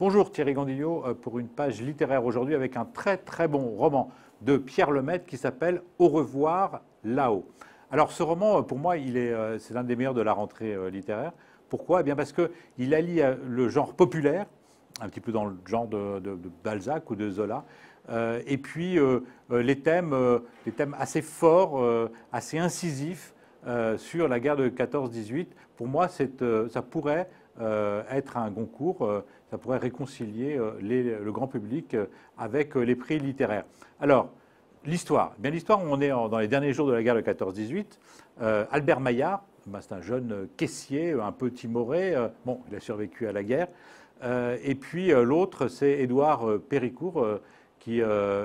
Bonjour Thierry Gandillot pour une page littéraire aujourd'hui avec un très très bon roman de Pierre Lemaitre qui s'appelle Au revoir là-haut. Alors ce roman, pour moi, c'est l'un des meilleurs de la rentrée littéraire. Pourquoi? Eh bien parce qu'il allie le genre populaire, un petit peu dans le genre de Balzac ou de Zola, et puis les thèmes assez forts, assez incisifs sur la guerre de 14-18. Pour moi, ça pourrait être un concours, ça pourrait réconcilier le grand public avec les prix littéraires. Alors, l'histoire. Bien l'histoire, on est dans les derniers jours de la guerre de 14-18. Albert Maillard, c'est un jeune caissier, un peu timoré. Bon, il a survécu à la guerre. Et puis l'autre, c'est Édouard Péricourt, qui,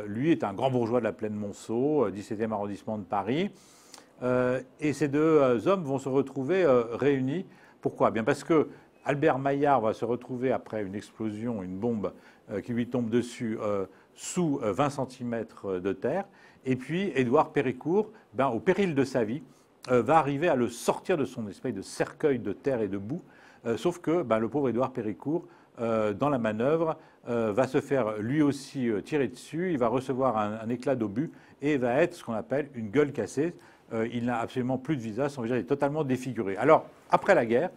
lui, est un grand bourgeois de la plaine Monceau, 17e arrondissement de Paris. Et ces deux hommes vont se retrouver réunis. Pourquoi? Bien parce que Albert Maillard va se retrouver après une explosion, une bombe qui lui tombe dessus sous 20 cm de terre. Et puis Édouard Péricourt, au péril de sa vie, va arriver à le sortir de son espèce de cercueil de terre et de boue. Sauf que le pauvre Édouard Péricourt, dans la manœuvre, va se faire lui aussi tirer dessus. Il va recevoir un éclat d'obus et va être ce qu'on appelle une gueule cassée. Il n'a absolument plus de visage, son visage est totalement défiguré. Alors, après la guerre,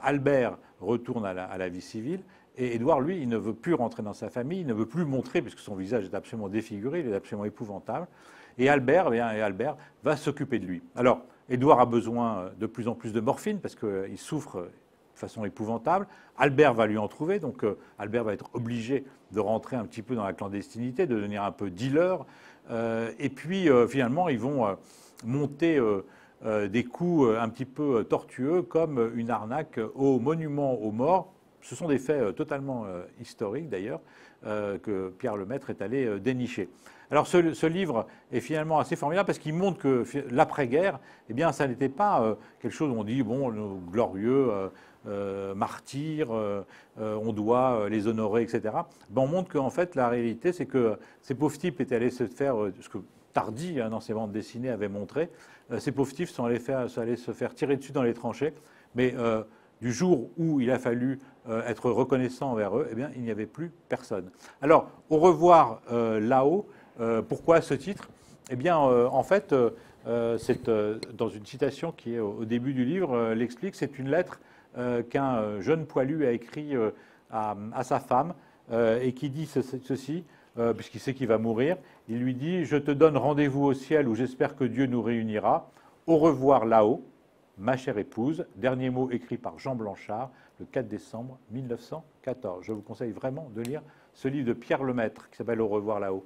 Albert retourne à la vie civile et Édouard, lui, il ne veut plus rentrer dans sa famille, il ne veut plus montrer, puisque son visage est absolument défiguré, il est absolument épouvantable. Et Albert va s'occuper de lui. Alors, Édouard a besoin de plus en plus de morphine parce qu'il souffre de façon épouvantable. Albert va lui en trouver, donc Albert va être obligé de rentrer un petit peu dans la clandestinité, de devenir un peu dealer. Et puis, finalement, ils vont monter des coups un petit peu tortueux, comme une arnaque au monument aux morts. Ce sont des faits totalement historiques, d'ailleurs, que Pierre Lemaitre est allé dénicher. Alors, ce livre est finalement assez formidable parce qu'il montre que l'après-guerre, eh bien, ça n'était pas quelque chose où on dit, bon, nos glorieux martyrs, on doit les honorer, etc. On montre qu'en fait, la réalité, c'est que ces pauvres types étaient allés se faire, ce que Tardy, dans ses bandes dessinées, avait montré, ces pauvres types sont allés se faire tirer dessus dans les tranchées, mais du jour où il a fallu être reconnaissant envers eux, eh bien, il n'y avait plus personne. Alors, au revoir là-haut, pourquoi ce titre? Eh bien, en fait, c'est dans une citation qui est au début du livre, l'explique, c'est une lettre qu'un jeune poilu a écrit à sa femme et qui dit ceci, puisqu'il sait qu'il va mourir. Il lui dit « Je te donne rendez-vous au ciel où j'espère que Dieu nous réunira. Au revoir là-haut, ma chère épouse ». Dernier mot écrit par Jean Blanchard le 4 décembre 1914. Je vous conseille vraiment de lire ce livre de Pierre Lemaitre qui s'appelle « Au revoir là-haut ».